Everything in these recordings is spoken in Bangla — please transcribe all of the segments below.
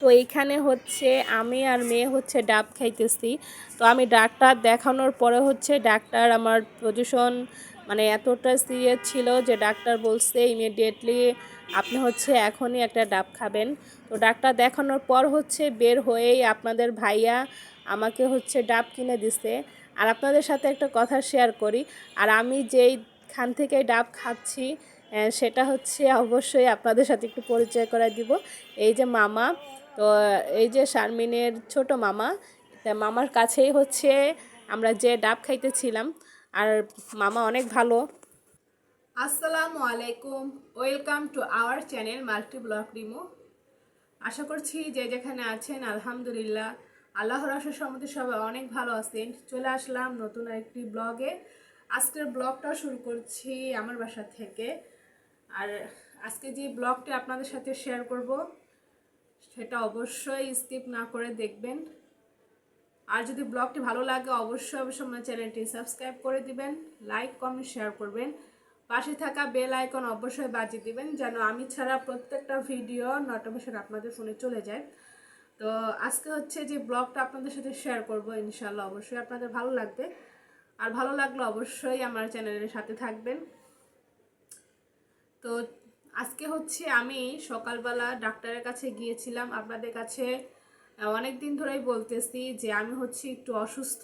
তো এইখানে হচ্ছে আমি আর মেয়ে হচ্ছে ডাব খাইতেছি। তো আমি ডাক্তার দেখানোর পরে হচ্ছে ডাক্তার আমার পজিশন মানে এতটা সিরিয়াস ছিল যে ডাক্তার বলছে ইমিডিয়েটলি আপনি হচ্ছে এখনই একটা ডাব খাবেন। তো ডাক্তার দেখানোর পর হচ্ছে বের হয়েই আপনাদের ভাইয়া আমাকে হচ্ছে ডাব কিনে দিছে। আর আপনাদের সাথে একটা কথা শেয়ার করি, আর আমি যেই খান থেকে ডাব খাচ্ছি সেটা হচ্ছে অবশ্যই আপনাদের সাথে একটু পরিচয় করায় দিব। এই যে মামা, তো এই যে শারমিনের ছোট মামা, তা মামার কাছেই হচ্ছে আমরা যে ডাব খাইতেছিলাম। আর মামা অনেক ভালো। আসসালামু আলাইকুম, welcome to our channel multi blog Rimo. আশা করছি যে যেখানে আছেন আলহামদুলিল্লাহ আল্লাহর অশেষ রহমতে সবাই অনেক ভালো আছেন। চলে আসলাম নতুন একটি ব্লগে। আজকের ব্লগটা শুরু করছি আমার বাসা থেকে। আর আজকে যে ব্লগটা আপনাদের সাথে শেয়ার করব সেটা অবশ্যই স্কিপ না করে দেখবেন। আর যদি ব্লগটি ভালো লাগে অবশ্যই আমার চ্যানেলটি সাবস্ক্রাইব করে দিবেন, লাইক কমেন্ট শেয়ার করবেন, পাশে থাকা বেল আইকন অবশ্যই বাজিয়ে দিবেন যেন আমি ছাড়া প্রত্যেকটা ভিডিও নোটিফিকেশন আপনাদের ফোনে চলে যায়। তো আজকে হচ্ছে যে ব্লগটা আপনাদের সাথে শেয়ার করব, ইনশাআল্লাহ অবশ্যই আপনাদের ভালো লাগবে। আর ভালো লাগলে অবশ্যই আমার চ্যানেলের সাথে থাকবেন। তো আজকে হচ্ছে আমি সকালবেলা ডাক্তারের কাছে গিয়েছিলাম। আপনাদের কাছে অনেক দিন ধরেই বলতেছি যে আমি হচ্ছে একটু অসুস্থ।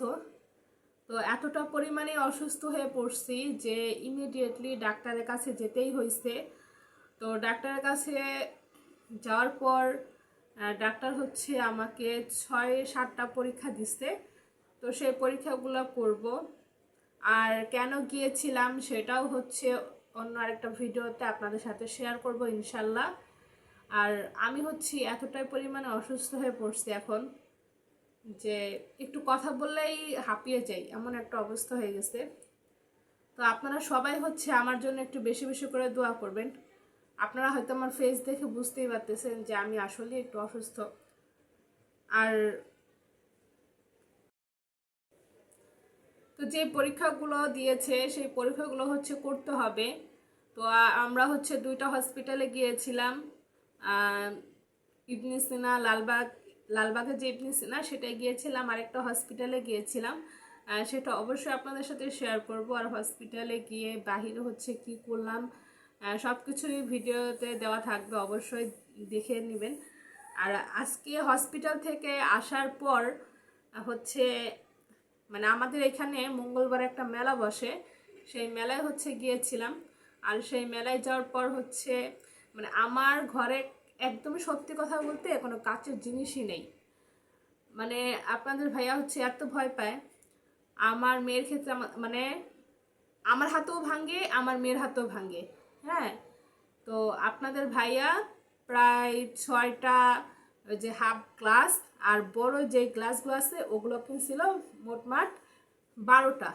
তো এতটা পরিমাণে অসুস্থ হয়ে পড়ছি যে ইমিডিয়েটলি ডাক্তারের কাছে যেতেই হয়েছে। তো ডাক্তারের কাছে যাওয়ার পর ডাক্তার হচ্ছে আমাকে 6-7টা পরীক্ষা দিচ্ছে। তো সেই পরীক্ষাগুলো করব। আর কেন গিয়েছিলাম সেটাও হচ্ছে অন্য আরেকটা ভিডিওতে আপনাদের সাথে শেয়ার করব ইনশাল্লাহ। আর আমি হচ্ছে এতটাই পরিমাণে অসুস্থ হয়ে পড়ছি এখন যে একটু কথা বললেই হাঁপিয়ে যাই, এমন একটা অবস্থা হয়ে গেছে। তো আপনারা সবাই হচ্ছে আমার জন্য একটু বেশি বেশি করে দোয়া করবেন। আপনারা হয়তো আমার ফেস দেখে বুঝতেই পারতেছেন যে আমি আসলে একটু অসুস্থ। আর তো যে পরীক্ষাগুলো দিয়েছে সেই পরীক্ষাগুলো হচ্ছে করতে হবে। তো আমরা হচ্ছে 2টা হসপিটালে গিয়েছিলাম। ইবনে সিনা, লালবাগের যে ইবনে সিনা সেটাই গিয়েছিলাম, আরেকটা হসপিটালে গিয়েছিলাম। সেটা অবশ্যই আপনাদের সাথে শেয়ার করব। আর হসপিটালে গিয়ে বাহিরে হচ্ছে কি করলাম সব কিছুই ভিডিওতে দেওয়া থাকবে, অবশ্যই দেখে নেবেন। আর আজকে হসপিটাল থেকে আসার পর হচ্ছে মানে আমাদের এখানে মঙ্গলবার একটা মেলা বসে, সেই মেলায় হচ্ছে গিয়েছিলাম। আর সেই মেলায় যাওয়ার পর হচ্ছে মানে আমার ঘরে একদমই সত্যি কথা বলতে কোনো কাচের জিনিসই নেই। মানে আপনাদের ভাইয়া হচ্ছে এত ভয় পায় আমার মেয়ের ক্ষেত্রে, মানে আমার হাতেও ভাঙে আমার মেয়ের হাতেও ভাঙে। হ্যাঁ, তো আপনাদের ভাইয়া প্রায় 6টা ওই যে হাফ গ্লাস আর বড় যে গ্লাসগুলো আছে ওগুলো কিনছিল মোটমাট 12টা।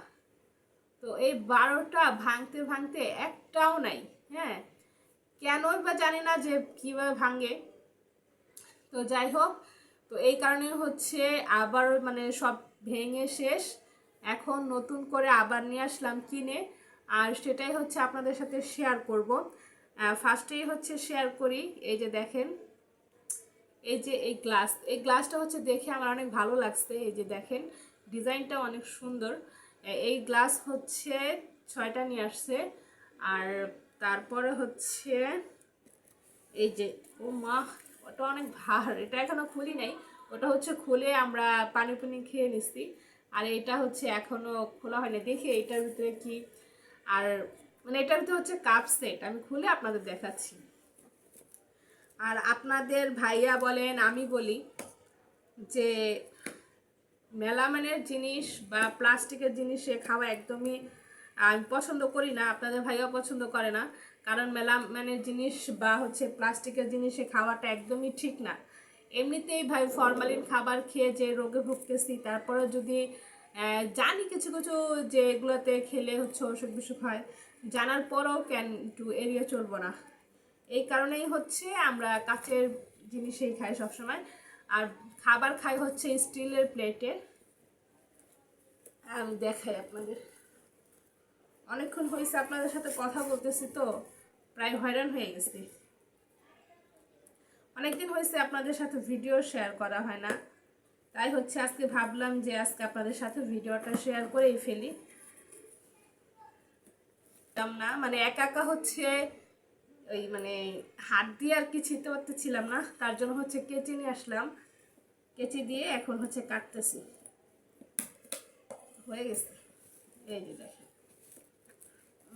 তো এই 12টা ভাঙতে ভাঙতে একটাও নাই। হ্যাঁ, কেনই বা জানি না যে কীভাবে ভাঙে। তো যাই হোক, তো এই কারণে হচ্ছে আবার মানে সব ভেঙে শেষ। এখন নতুন করে আবার নিয়ে আসলাম কিনে, আর সেটাই হচ্ছে আপনাদের সাথে শেয়ার করব। ফার্স্টেই হচ্ছে শেয়ার করি, এই যে দেখেন, এই যে এই গ্লাসটা হচ্ছে দেখে আমার অনেক ভালো লাগছে। এই যে দেখেন ডিজাইনটা অনেক সুন্দর। এই গ্লাস হচ্ছে 6টা নিয়ে আসছে। আর তারপরে হচ্ছে এই যে, ও মা, ওটা অনেক ভার, এটা এখনো খুলি নাই। ওটা হচ্ছে খুলে আমরা পানি পানি খেয়ে নিচ্ছি। আর এটা হচ্ছে এখনো খোলা হয়নি, দেখি এটার ভিতরে কি। আর মানে এটার ভিতরে হচ্ছে কাপ সেট, আমি খুলে আপনাদের দেখাচ্ছি। আর আপনাদের ভাইয়া বলেন আমি বলি যে মেলামাইনের জিনিস বা প্লাস্টিকের জিনিসে খাওয়া একদমই আমি পছন্দ করি না, আপনাদের ভাইয়াও পছন্দ করে না। কারণ মেলামাইনের জিনিস বা হচ্ছে প্লাস্টিকের জিনিসে খাওয়াটা একদমই ঠিক না। এমনিতেই ভাই ফরমালিন খাবার খেয়ে যে রোগে ভুগতেছি, তারপরে যদি জানি কিছু কিছু যে এগুলোতে খেলে হচ্ছে অসুখ বিসুখ হয়, জানার পরেও কেন একটু এড়িয়ে চলবো না। এই কারণেই হচ্ছে আমরা কাচের জিনিসেই খাই সবসময়। আর খাবার খাই হচ্ছে স্টিলের প্লেটে। আমি দেখাই আপনাদের, অনেকক্ষণ হয়েছে আপনাদের সাথে কথা বলতেছি তো প্রায় হয়রান হয়ে গেছি। অনেকদিন হয়েছে আপনাদের সাথে ভিডিও শেয়ার করা হয় না, তাই হচ্ছে আজকে ভাবলাম যে আজকে আপনাদের সাথে ভিডিওটা শেয়ার করেই ফেলি। না মানে একা একা হচ্ছে ওই মানে হাত দিয়ে আর কি ছিঁড়তে পারতেছিলাম না, তার জন্য হচ্ছে কেচি নিয়ে আসলাম। কেচি দিয়ে এখন হচ্ছে কাটতেছি। হয়ে গেছে, এই যে দেখেন।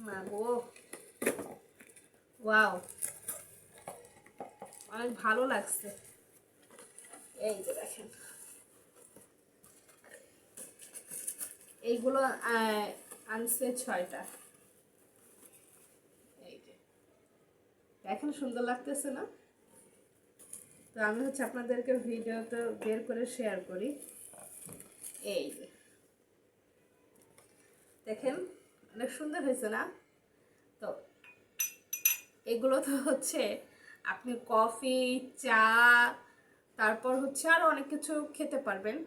না গো, ওয়াও, অনেক ভালো লাগছে। এই যে দেখেন, এইগুলো আনছে 6টা। এই যে দেখেন, সুন্দর লাগতেছে না? তো আমি হচ্ছে আপনাদেরকে ভিডিওতে বের করে শেয়ার করি। এই যে দেখেন, অনেক সুন্দর হয়েছে না? তো এগুলো তো হচ্ছে আপনি কফি, চা, তারপর হচ্ছে আরও অনেক কিছু খেতে পারবেন।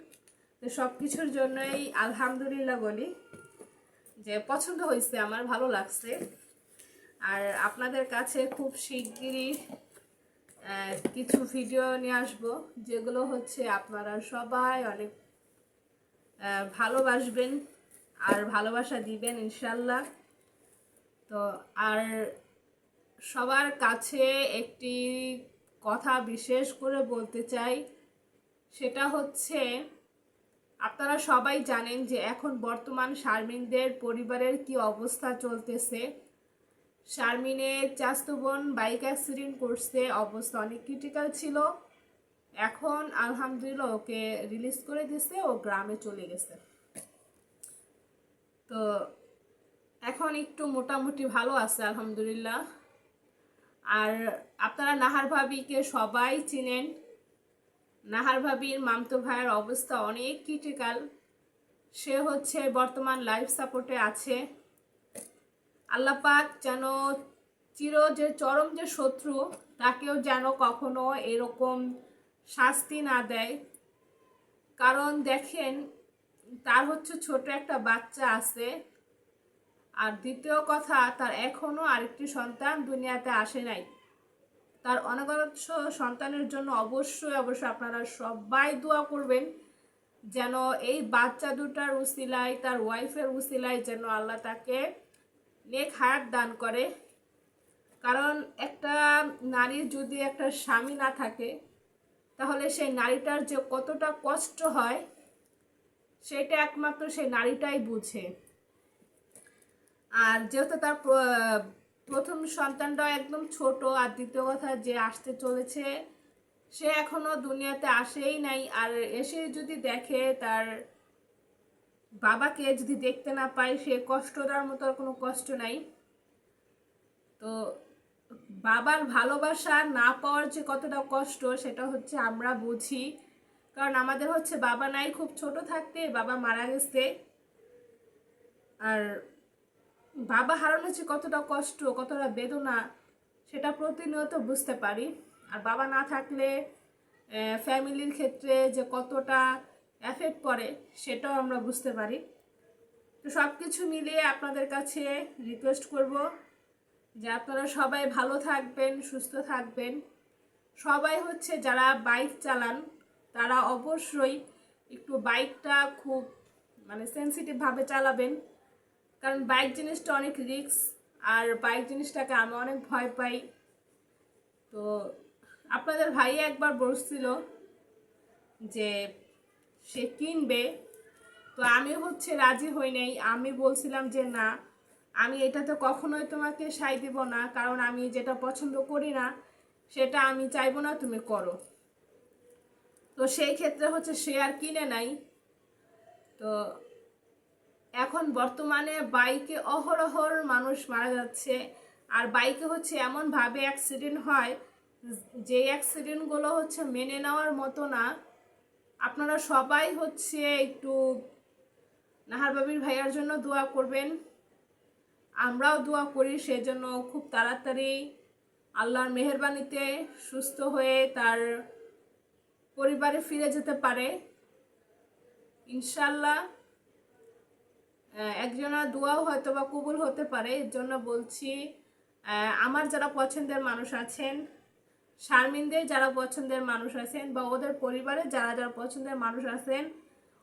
তো সব কিছুর জন্যই আলহামদুলিল্লাহ বলি যে পছন্দ হয়েছে, আমার ভালো লাগছে। আর আপনাদের কাছে খুব শিগগিরই কিছু ভিডিও নিয়ে আসবো, যেগুলো হচ্ছে আপনারা সবাই অনেক ভালোবাসবেন আর ভালোবাসা দিবেন ইনশাল্লাহ। তো আর সবার কাছে একটি কথা বিশেষ করে বলতে চাই, সেটা হচ্ছে আপনারা সবাই জানেন যে এখন বর্তমান শারমিনদের পরিবারের কি অবস্থা চলতেছে। শারমিনের চাচাতো বোন বাইক অ্যাক্সিডেন্ট করছে, অবস্থা অনেক ক্রিটিক্যাল ছিল। এখন আলহামদুলিল্লাহ ওকে রিলিজ করে দিয়েছে, ও গ্রামে চলে গেছে। তো এখন একটু মোটামুটি ভালো আছে আলহামদুলিল্লাহ। আর আপনারা নাহার ভাবিকে সবাই চিনেন। নাহার ভাবির মামতো ভাইয়ের অবস্থা অনেক ক্রিটিক্যাল, সে হচ্ছে বর্তমান লাইফ সাপোর্টে আছে। আল্লাহ পাক যেন যে চরম যে শত্রু, তাকেও যেন কখনো এরকম শাস্তি না দেয়। কারণ দেখেন, তার হচ্ছে ছোট একটা বাচ্চা আছে, আর দ্বিতীয় কথা, তার এখনো আরেকটি সন্তান দুনিয়াতে আসে নাই। তার অনাগত সন্তানের জন্য অবশ্যই অবশ্যই আপনারা সবাই দোয়া করবেন, যেন এই বাচ্চা দুটার উসিলায়, তার ওয়াইফের উসিলায় যেন আল্লাহ তাকে নেক হায়াত দান করে। কারণ একটা নারীর যদি একটা স্বামী না থাকে, তাহলে সেই নারীটার যে কতটা কষ্ট হয় সেটা একমাত্র সেই নারীটাই বুঝে। আর যেহেতু তার প্রথম সন্তানটা একদম ছোট, আর দ্বিতীয় কথা যে আসতে চলেছে সে এখনো দুনিয়াতে আসেই নাই, আর এসে যদি দেখে তার বাবাকে যদি দেখতে না পায়, সে কষ্টটার মতো আর কোনো কষ্ট নাই। তো বাবার ভালোবাসা না পাওয়ার যে কতটা কষ্ট সেটা হচ্ছে আমরা বুঝি, কারণ আমাদের হচ্ছে বাবা নাই, খুব ছোট থাকতে বাবা মারা গেছে। আর বাবা হারানো যে কতটা কষ্ট, কতটা বেদনা, সেটা প্রতিনিয়ত বুঝতে পারি। আর বাবা না থাকলে ফ্যামিলির ক্ষেত্রে যে কতটা এফেক্ট পড়ে সেটাও আমরা বুঝতে পারি। তো সব কিছু মিলিয়ে আপনাদের কাছে রিকোয়েস্ট করব যে আপনারা সবাই ভালো থাকবেন, সুস্থ থাকবেন। সবাই হচ্ছে যারা বাইক চালান তারা অবশ্যই একটু বাইকটা খুব মানে সেন্সিটিভভাবে চালাবেন, কারণ বাইক জিনিসটা অনেক রিস্ক, আর বাইক জিনিসটাকে আমি অনেক ভয় পাই। তো আপনাদের ভাই একবার বলছিল যে সে কিনবে, তো আমি হচ্ছে রাজি হই নাই। আমি বলছিলাম যে না, আমি এটাতে কখনোই তোমাকে সাই দিব না, কারণ আমি যেটা পছন্দ করি না সেটা আমি চাইবো না তুমি করো। তো সেই ক্ষেত্রে হচ্ছে সে আর কিনে নাই। তো এখন বর্তমানে বাইকে অহরহর মানুষ মারা যাচ্ছে, আর বাইকে হচ্ছে এমনভাবে অ্যাক্সিডেন্ট হয় যে অ্যাক্সিডেন্টগুলো হচ্ছে মেনে নেওয়ার মতো না। আপনারা সবাই হচ্ছে একটু নাহার বাবির ভাইয়ার জন্য দোয়া করবেন, আমরাও দোয়া করি সেজন্য খুব তাড়াতাড়ি আল্লাহর মেহেরবানিতে সুস্থ হয়ে তার পরিবারে ফিরে যেতে পারে ইনশাল্লাহ। একজনের দোয়াও হয়তো বা কবুল হতে পারে, এর জন্য বলছি আমার যারা পছন্দের মানুষ আছেন শারমিনদের যারা পছন্দের মানুষ আছেন বা ওদের পরিবারে যারা যারা পছন্দের মানুষ আছেন,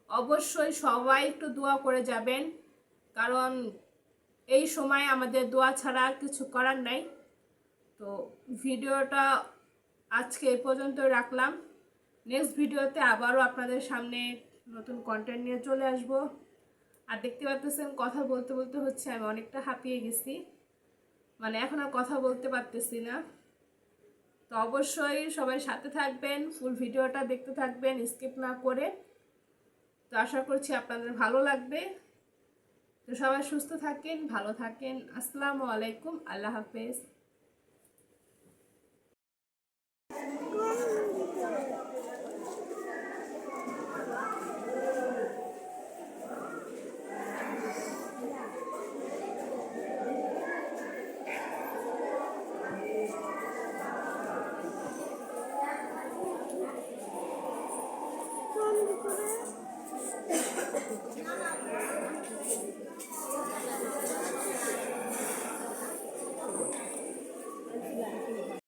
অবশ্যই সবাই একটু দোয়া করে যাবেন, কারণ এই সময় আমাদের দোয়া ছাড়া কিছু করার নাই। তো ভিডিওটা আজকে এই পর্যন্ত রাখলাম। নেক্সট ভিডিওতে আবারও আপনাদের সামনে নতুন কন্টেন্ট নিয়ে চলে আসব। আর দেখতে পাচ্ছেন কথা বলতে বলতে হচ্ছে আমি অনেকটা হাঁপিয়ে গেছি, মানে এখন আর কথা বলতে পারতেছি না। তো অবশ্যই সবাই সাথে থাকবেন, ফুল ভিডিওটা দেখতে থাকবেন স্কিপ না করে। তো আশা করছি আপনাদের ভালো লাগবে। তো সবাই সুস্থ থাকেন, ভালো থাকেন। আসসালামু আলাইকুম, আল্লাহ হাফেজ। Mama.